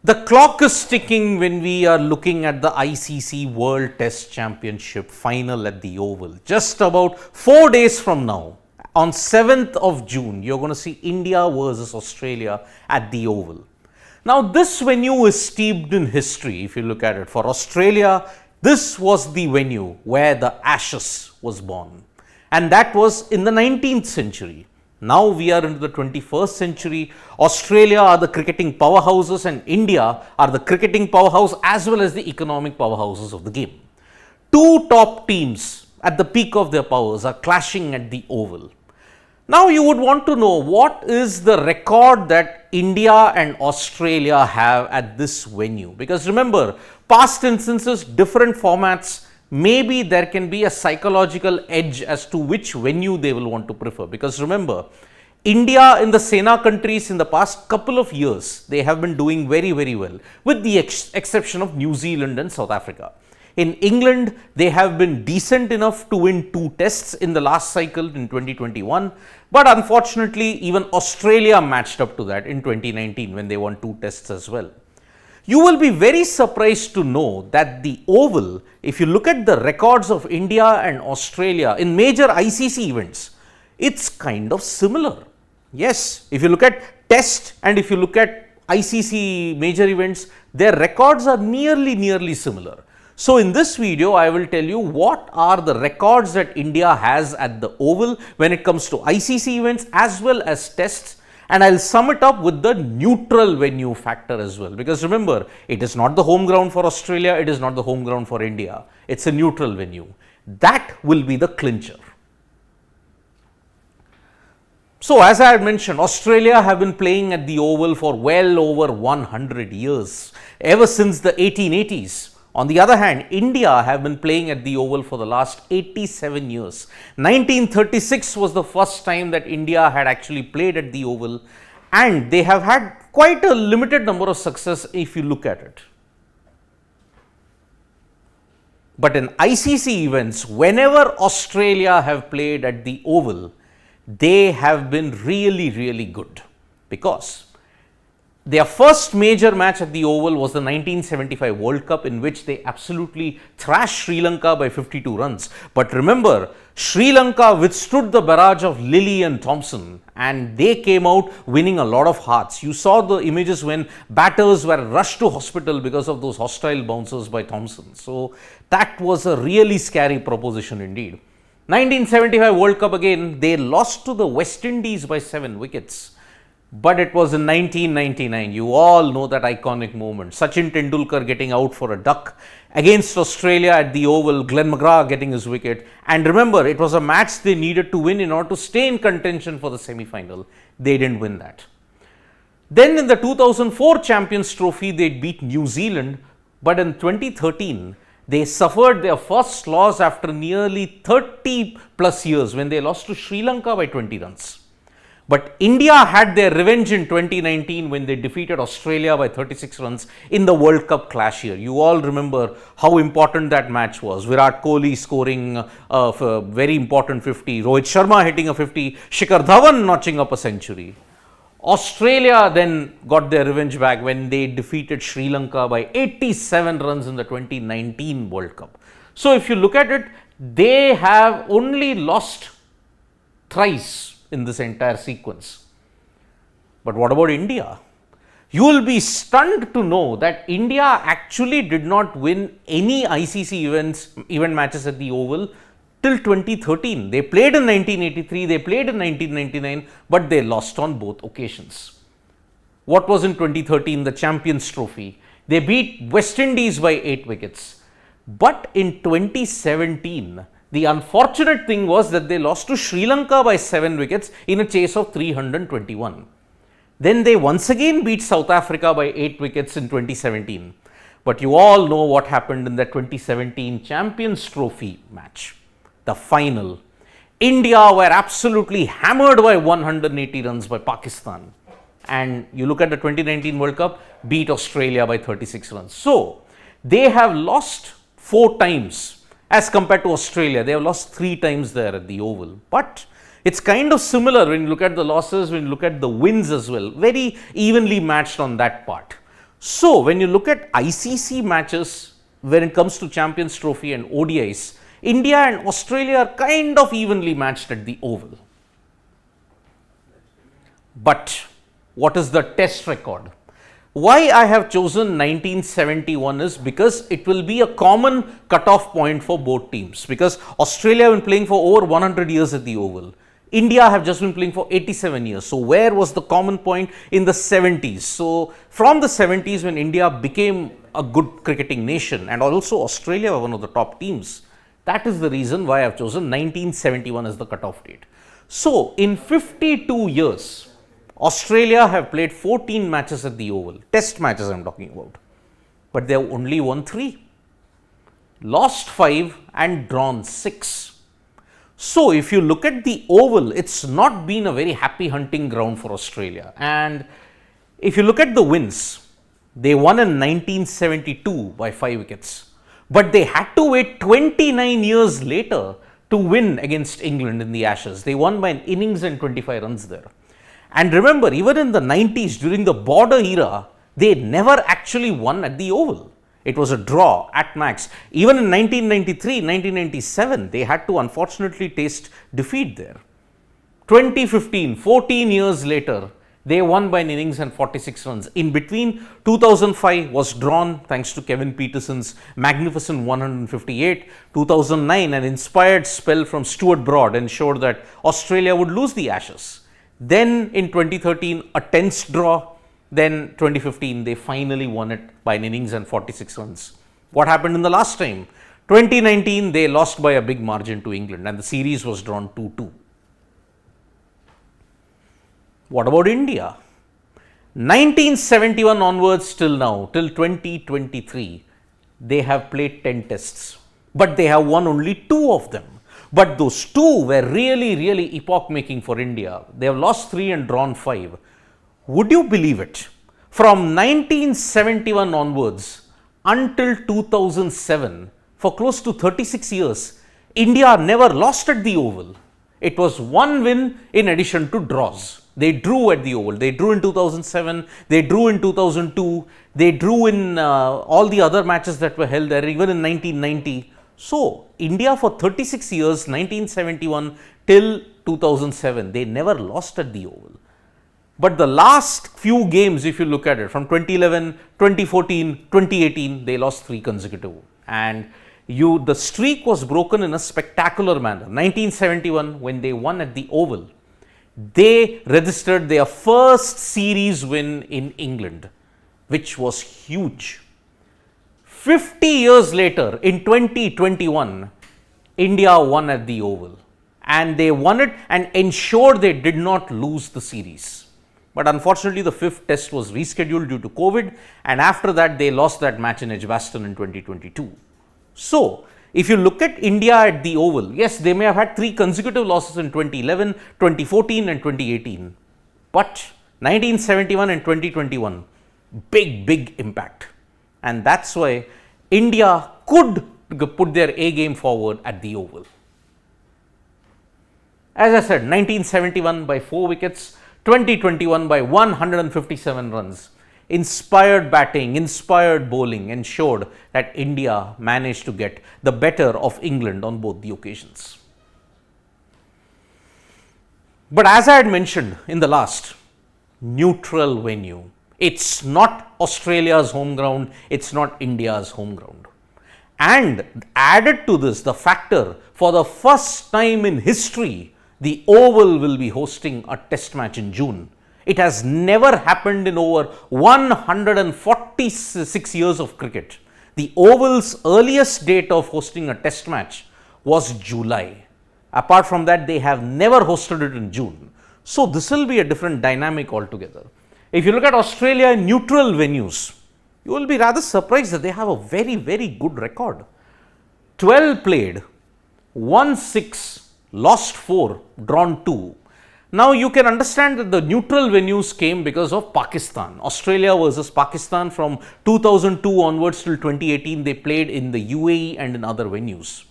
The clock is ticking when we are looking at the ICC World Test Championship final at the Oval. Just about 4 days from now, on 7th of June, you're going to see India versus Australia at the Oval. Now, this venue is steeped in history if you look at it. For Australia, this was the venue where the Ashes was born, and that was in the 19th century. Now we are into the 21st century. Australia are the cricketing powerhouses and India are the cricketing powerhouse as well as the economic powerhouses of the game. Two top teams at the peak of their powers are clashing at the Oval. Now you would want to know what is the record that India and Australia have at this venue, because remember, past instances, different formats, maybe there can be a psychological edge as to which venue they will want to prefer. Because remember, India in the Sena countries in the past couple of years, they have been doing very, very well, with the exception of New Zealand and South Africa. In England, they have been decent enough to win 2 tests in the last cycle in 2021. But unfortunately, even Australia matched up to that in 2019 when they won 2 tests as well. You will be very surprised to know that the Oval, if you look at the records of India and Australia in major ICC events, it's kind of similar. Yes, if you look at Test and if you look at ICC major events, their records are nearly similar. So in this video, I will tell you what are the records that India has at the Oval when it comes to ICC events as well as tests. And I'll sum it up with the neutral venue factor as well, because remember, it is not the home ground for Australia, it is not the home ground for India, it's a neutral venue. That will be the clincher. So as I had mentioned, Australia have been playing at the Oval for well over 100 years, ever since the 1880s. On the other hand, India have been playing at the Oval for the last 87 years. 1936 was the first time that India had actually played at the Oval, and they have had quite a limited number of success if you look at it. But in ICC events, whenever Australia have played at the Oval, they have been really good, because their first major match at the Oval was the 1975 World Cup, in which they absolutely thrashed Sri Lanka by 52 runs. But remember, Sri Lanka withstood the barrage of Lillee and Thompson, and they came out winning a lot of hearts. You saw the images when batters were rushed to hospital because of those hostile bouncers by Thompson. So that was a really scary proposition indeed. 1975 World Cup again, they lost to the West Indies by 7 wickets. But it was in 1999, you all know that iconic moment. Sachin Tendulkar getting out for a duck against Australia at the Oval, Glenn McGrath getting his wicket. And remember, it was a match they needed to win in order to stay in contention for the semi-final. They didn't win that. Then in the 2004 Champions Trophy, they beat New Zealand. But in 2013, they suffered their first loss after nearly 30 plus years when they lost to Sri Lanka by 20 runs. But India had their revenge in 2019 when they defeated Australia by 36 runs in the World Cup clash here. You all remember how important that match was. Virat Kohli scoring a very important 50, Rohit Sharma hitting a 50, Shikhar Dhawan notching up a century. Australia then got their revenge back when they defeated Sri Lanka by 87 runs in the 2019 World Cup. So if you look at it, they have only lost thrice in this entire sequence. But what about India? You will be stunned to know that India actually did not win any ICC event matches at the Oval till 2013. They played in 1983, they played in 1999, but they lost on both occasions. What was in 2013? The Champions Trophy. They beat West Indies by 8 wickets. But in 2017, the unfortunate thing was that they lost to Sri Lanka by 7 wickets in a chase of 321. Then they once again beat South Africa by 8 wickets in 2017. But you all know what happened in the 2017 Champions Trophy match, the final. India were absolutely hammered by 180 runs by Pakistan. And you look at the 2019 World Cup, beat Australia by 36 runs. So they have lost 4 times. As compared to Australia, they have lost 3 times there at the Oval. But it's kind of similar when you look at the losses, when you look at the wins as well. Very evenly matched on that part. So, when you look at ICC matches when it comes to Champions Trophy and ODIs, India and Australia are kind of evenly matched at the Oval. But what is the test record? Why I have chosen 1971 is because it will be a common cutoff point for both teams, because Australia have been playing for over 100 years at the Oval. India have just been playing for 87 years. So, where was the common point? In the 70s. So, from the 70s when India became a good cricketing nation, and also Australia were one of the top teams, that is the reason why I have chosen 1971 as the cutoff date. So, in 52 years, Australia have played 14 matches at the Oval, test matches I am talking about, but they have only won 3, lost 5 and drawn 6. So, if you look at the Oval, it's not been a very happy hunting ground for Australia. And if you look at the wins, they won in 1972 by 5 wickets, but they had to wait 29 years later to win against England in the Ashes. They won by an innings and 25 runs there. And remember, even in the 90s, during the border era, they never actually won at the Oval. It was a draw at max. Even in 1993, 1997, they had to unfortunately taste defeat there. 2015, 14 years later, they won by an innings and 46 runs. In between, 2005 was drawn thanks to Kevin Peterson's magnificent 158. 2009, an inspired spell from Stuart Broad ensured that Australia would lose the Ashes. Then in 2013, a tense draw. Then 2015, they finally won it by an innings and 46 runs. What happened in the last time? 2019, they lost by a big margin to England and the series was drawn 2-2. What about India? 1971 onwards till now, till 2023, they have played 10 tests, but they have won only 2 of them. But those 2 were really epoch making for India. They have lost 3 and drawn 5. Would you believe it? From 1971 onwards until 2007, for close to 36 years, India never lost at the Oval. It was 1 win in addition to draws. They drew at the Oval. They drew in 2007, they drew in 2002, they drew in all the other matches that were held there, even in 1990. So, India for 36 years, 1971 till 2007, they never lost at the Oval. But the last few games, if you look at it, from 2011, 2014, 2018, they lost 3 consecutive. And the streak was broken in a spectacular manner. 1971, when they won at the Oval, they registered their first series win in England, which was huge. 50 years later, in 2021, India won at the Oval, and they won it and ensured they did not lose the series. But unfortunately, the 5th test was rescheduled due to COVID, and after that, they lost that match in Edgbaston in 2022. So, if you look at India at the Oval, yes, they may have had 3 consecutive losses in 2011, 2014 and 2018, but 1971 and 2021, big impact. And that's why India could put their A game forward at the Oval. As I said, 1971 by 4 wickets, 2021 by 157 runs. Inspired batting, inspired bowling ensured that India managed to get the better of England on both the occasions. But as I had mentioned in the last, neutral venue. It's not Australia's home ground, it's not India's home ground. And added to this, the factor, for the first time in history, the Oval will be hosting a test match in June. It has never happened in over 146 years of cricket. The Oval's earliest date of hosting a test match was July. Apart from that, they have never hosted it in June. So, this will be a different dynamic altogether. If you look at Australia in neutral venues, you will be rather surprised that they have a very good record. 12 played, won 6, lost 4, drawn 2. Now, you can understand that the neutral venues came because of Pakistan. Australia versus Pakistan from 2002 onwards till 2018, they played in the UAE and in other venues.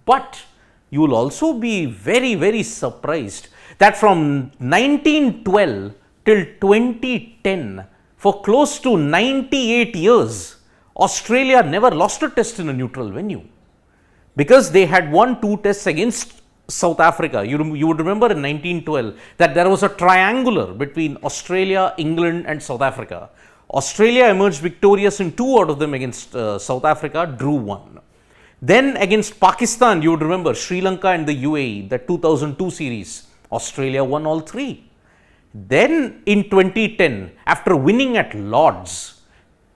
But you will also be very surprised that from 1912 till 2010, For close to 98 years, Australia never lost a test in a neutral venue because they had won 2 tests against South Africa. You would remember in 1912 that there was a triangular between Australia, England and South Africa. Australia emerged victorious in 2 out of them against South Africa, drew 1. Then against Pakistan, you would remember Sri Lanka and the UAE, the 2002 series, Australia won all 3. Then in 2010, after winning at Lord's,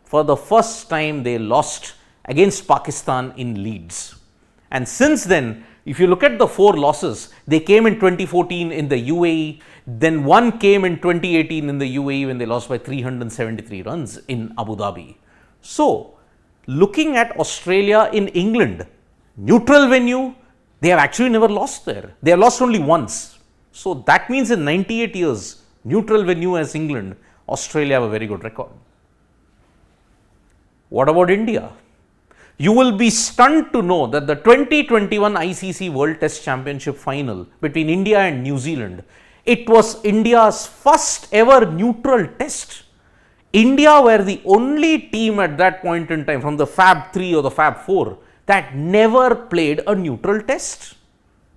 for the first time they lost against Pakistan in Leeds. And since then, if you look at the 4 losses, they came in 2014 in the UAE, then 1 came in 2018 in the UAE when they lost by 373 runs in Abu Dhabi. So, looking at Australia in England, neutral venue, they have actually never lost there. They have lost only once. So, that means in 98 years, neutral venue as England, Australia have a very good record. What about India? You will be stunned to know that the 2021 ICC World Test Championship final between India and New Zealand, it was India's first ever neutral test. India were the only team at that point in time from the Fab 3 or the Fab 4 that never played a neutral test.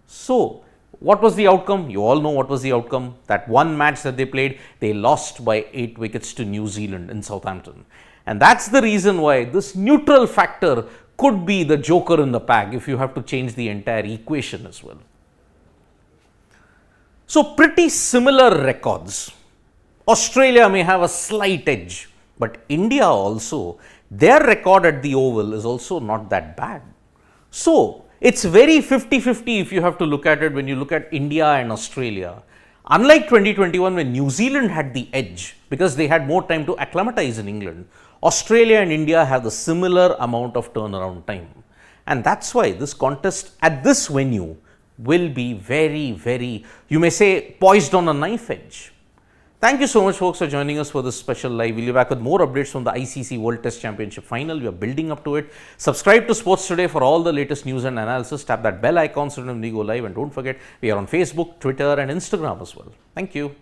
So, what was the outcome? You all know what was the outcome. That one match that they played, they lost by 8 wickets to New Zealand in Southampton. And that's the reason why this neutral factor could be the joker in the pack if you have to change the entire equation as well. So, pretty similar records. Australia may have a slight edge, but India also, their record at the Oval is also not that bad. So, it's very 50-50 if you have to look at it when you look at India and Australia. Unlike 2021 when New Zealand had the edge because they had more time to acclimatize in England, Australia and India have the similar amount of turnaround time. And that's why this contest at this venue will be very, very, you may say, poised on a knife edge. Thank you so much folks for joining us for this special live. We'll be back with more updates from the ICC World Test Championship final. We are building up to it. Subscribe to Sports Today for all the latest news and analysis. Tap that bell icon so when we go live, and don't forget we are on Facebook, Twitter and Instagram as well. Thank you.